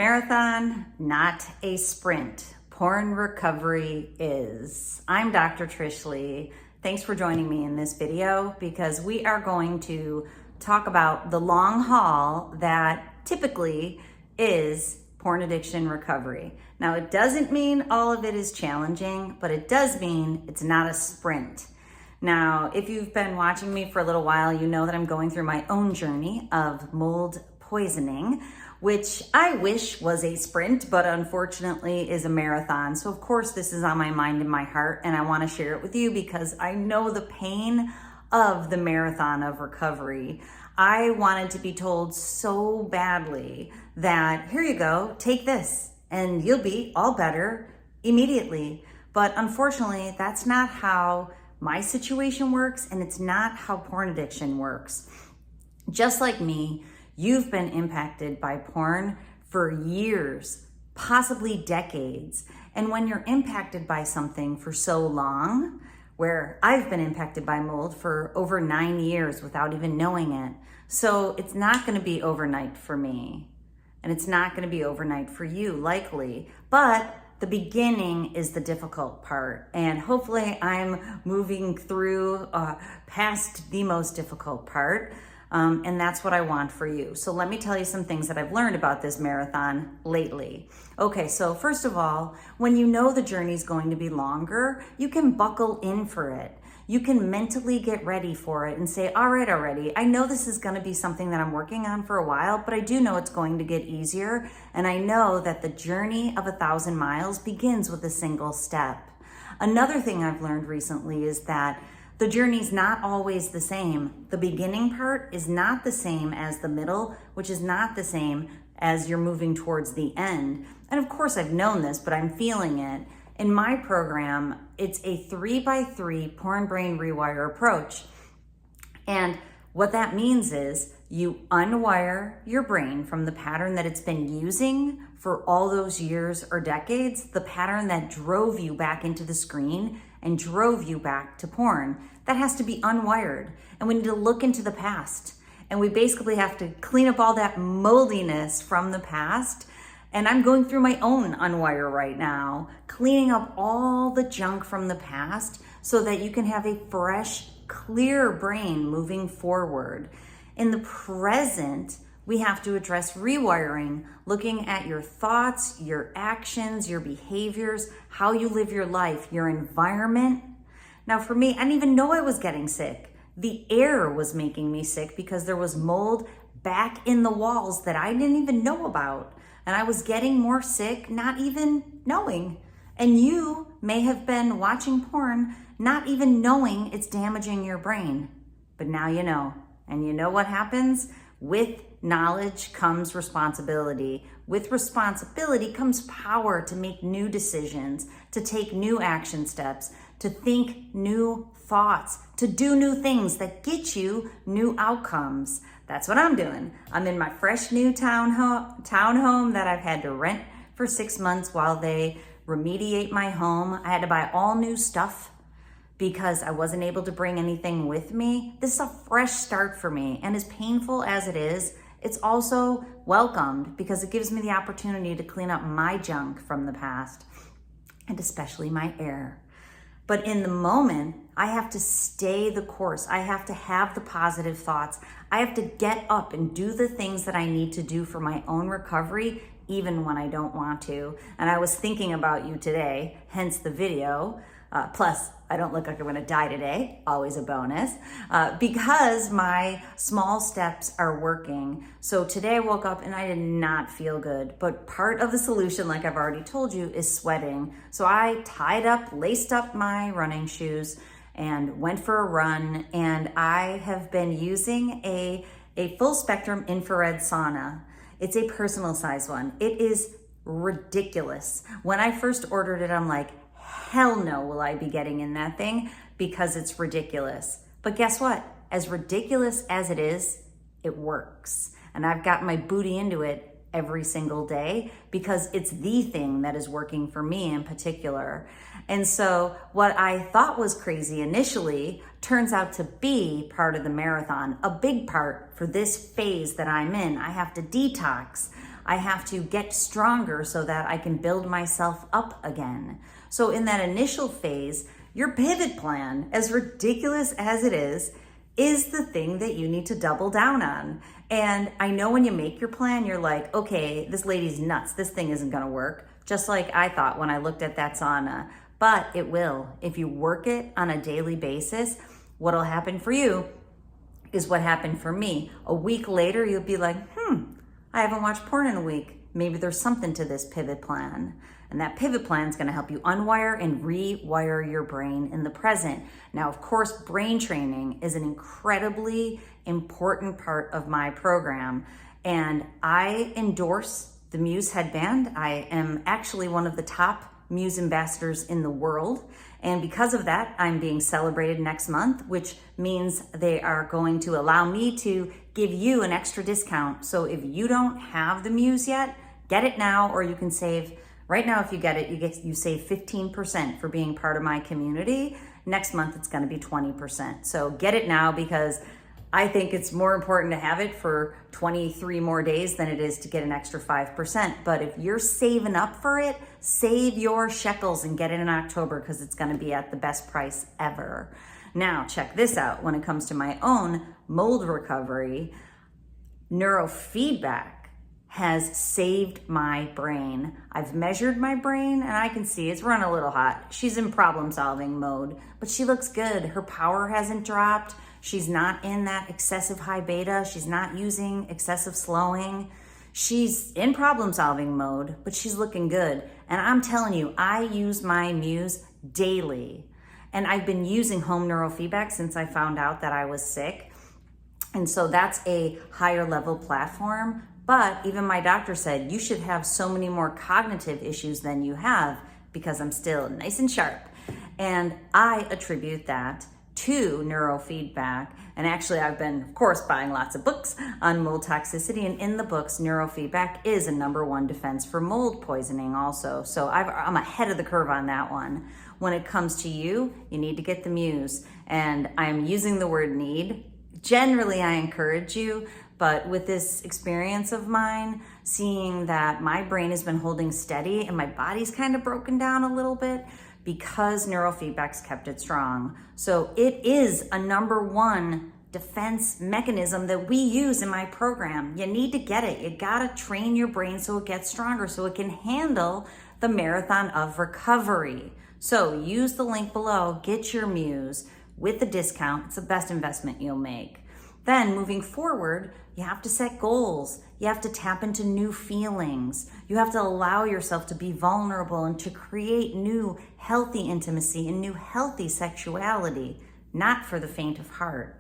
Marathon, not a sprint. Porn recovery is. I'm Dr. Trish Leigh. Thanks for joining me in this video because we are going to talk about the long haul that typically is porn addiction recovery. Now, it doesn't mean all of it is challenging, but it does mean it's not a sprint. Now, if you've been watching me for a little while, you know that I'm going through my own journey of mold poisoning, which I wish was a sprint, but unfortunately is a marathon. So of course this is on my mind and my heart, and I wanna share it with you because I know the pain of the marathon of recovery. I wanted to be told so badly that here you go, take this and you'll be all better immediately. But unfortunately, that's not how my situation works, and it's not how porn addiction works. Just like me, you've been impacted by porn for years, possibly decades. And when you're impacted by something for so long, where I've been impacted by mold for over 9 years without even knowing it. So it's not gonna be overnight for me. And it's not gonna be overnight for you, likely. But the beginning is the difficult part. And hopefully I'm moving through past the most difficult part. And that's what I want for you. So let me tell you some things that I've learned about this marathon lately. Okay, so first of all, when you know the journey's going to be longer, you can buckle in for it. You can mentally get ready for it and say, all right, already, I know this is gonna be something that I'm working on for a while, but I do know it's going to get easier. And I know that the journey of 1,000 miles begins with a single step. Another thing I've learned recently is that the journey's not always the same. The beginning part is not the same as the middle, which is not the same as you're moving towards the end. And of course I've known this, but I'm feeling it. In my program, it's a 3x3 porn brain rewire approach. And what that means is you unwire your brain from the pattern that it's been using for all those years or decades, the pattern that drove you back into the screen and drove you back to porn. That has to be unwired. And we need to look into the past. And we basically have to clean up all that moldiness from the past. And I'm going through my own unwire right now, cleaning up all the junk from the past so that you can have a fresh, clear brain moving forward. In the present, we have to address rewiring, looking at your thoughts, your actions, your behaviors, how you live your life, your environment. Now for me, I didn't even know I was getting sick. The air was making me sick because there was mold back in the walls that I didn't even know about. And I was getting more sick, not even knowing. And you may have been watching porn, not even knowing it's damaging your brain. But now you know. And you know what happens? With knowledge comes responsibility. With responsibility comes power to make new decisions, to take new action steps, to think new thoughts, to do new things that get you new outcomes. That's what I'm doing. I'm in my fresh new townhome that I've had to rent for 6 months while they remediate my home. I had to buy all new stuff because I wasn't able to bring anything with me. This is a fresh start for me. And as painful as it is, it's also welcomed because it gives me the opportunity to clean up my junk from the past, and especially my air. But in the moment, I have to stay the course. I have to have the positive thoughts. I have to get up and do the things that I need to do for my own recovery, even when I don't want to. And I was thinking about you today, hence the video. Plus, I don't look like I'm gonna die today, always a bonus, because my small steps are working. So today I woke up and I did not feel good, but part of the solution, like I've already told you, is sweating. So I laced up my running shoes and went for a run, and I have been using a full spectrum infrared sauna. It's a personal size one. It is ridiculous. When I first ordered it, I'm like, hell no will I be getting in that thing because it's ridiculous. But guess what? As ridiculous as it is, it works. And I've got my booty into it every single day because it's the thing that is working for me in particular. And so what I thought was crazy initially turns out to be part of the marathon, a big part for this phase that I'm in. I have to detox. I have to get stronger so that I can build myself up again. So in that initial phase, your pivot plan, as ridiculous as it is the thing that you need to double down on. And I know when you make your plan, you're like, okay, this lady's nuts. This thing isn't gonna work. Just like I thought when I looked at that sauna, but it will. If you work it on a daily basis, what'll happen for you is what happened for me. A week later, you'll be like, I haven't watched porn in a week. Maybe there's something to this pivot plan. And that pivot plan is gonna help you unwire and rewire your brain in the present. Now, of course, brain training is an incredibly important part of my program. And I endorse the Muse headband. I am actually one of the top Muse ambassadors in the world. And because of that, I'm being celebrated next month, which means they are going to allow me to give you an extra discount. So if you don't have the Muse yet, get it now, or you can save. Right now, if you get it, you save 15% for being part of my community. Next month, it's gonna be 20%. So get it now, because I think it's more important to have it for 23 more days than it is to get an extra 5%. But if you're saving up for it, save your shekels and get it in October, because it's gonna be at the best price ever. Now, check this out. When it comes to my own mold recovery, Neurofeedback has saved my brain. I've measured my brain and I can see it's run a little hot. She's in problem-solving mode, but she looks good. Her power hasn't dropped. She's not in that excessive high beta. She's not using excessive slowing. She's in problem-solving mode, but she's looking good. And I'm telling you, I use my Muse daily. And I've been using home neurofeedback since I found out that I was sick. And so that's a higher level platform. But even my doctor said, you should have so many more cognitive issues than you have, because I'm still nice and sharp. And I attribute that to neurofeedback. And actually, I've been, of course, buying lots of books on mold toxicity. And in the books, neurofeedback is a #1 defense for mold poisoning also. So I'm ahead of the curve on that one. When it comes to you, you need to get the Muse. And I'm using the word need. Generally, I encourage you. But with this experience of mine, seeing that my brain has been holding steady and my body's kind of broken down a little bit, because neurofeedback's kept it strong. So it is a #1 defense mechanism that we use in my program. You need to get it. You gotta train your brain so it gets stronger, so it can handle the marathon of recovery. So use the link below, get your Muse with the discount. It's the best investment you'll make. Then moving forward, you have to set goals. You have to tap into new feelings. You have to allow yourself to be vulnerable and to create new healthy intimacy and new healthy sexuality, not for the faint of heart.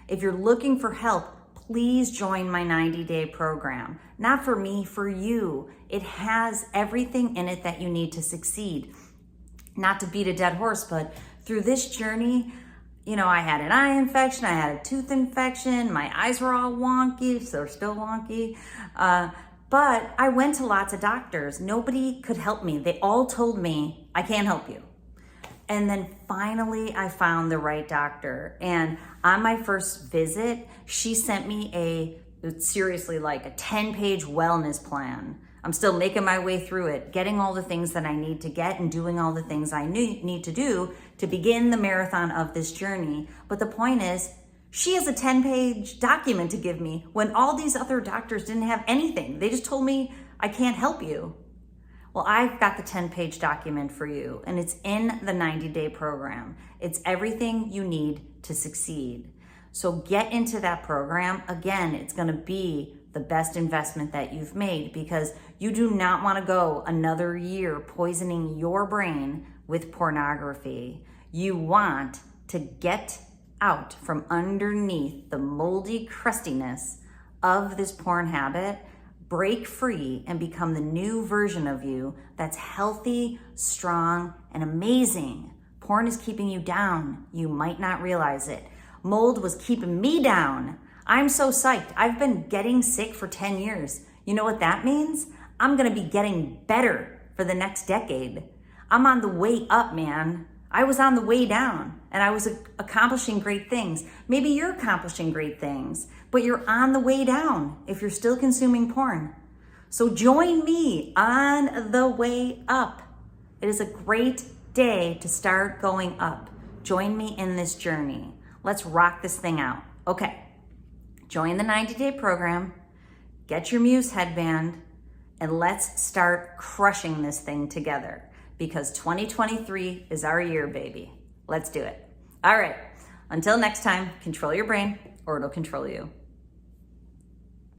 If you're looking for help, please join my 90-day program. Not for me, for you. It has everything in it that you need to succeed. Not to beat a dead horse, but through this journey, you know, I had an eye infection, I had a tooth infection, my eyes were all wonky, so they're still wonky. But I went to lots of doctors. Nobody could help me. They all told me, I can't help you. And then finally, I found the right doctor. And on my first visit, she sent me seriously like a 10-page wellness plan. I'm still making my way through it, getting all the things that I need to get and doing all the things I need to do to begin the marathon of this journey. But the point is, she has a 10-page document to give me when all these other doctors didn't have anything. They just told me, I can't help you. Well, I've got the 10-page document for you, and it's in the 90-day program. It's everything you need to succeed. So get into that program. Again, it's gonna be the best investment that you've made, because you do not want to go another year poisoning your brain with pornography. You want to get out from underneath the moldy crustiness of this porn habit, break free, and become the new version of you that's healthy, strong, and amazing. Porn is keeping you down. You might not realize it. Mold was keeping me down. I'm so psyched. I've been getting sick for 10 years. You know what that means? I'm gonna be getting better for the next decade. I'm on the way up, man. I was on the way down and I was accomplishing great things. Maybe you're accomplishing great things, but you're on the way down if you're still consuming porn. So join me on the way up. It is a great day to start going up. Join me in this journey. Let's rock this thing out. Okay, join the 90-day program, get your Muse headband, and let's start crushing this thing together because 2023 is our year, baby. Let's do it. All right, until next time, control your brain or it'll control you.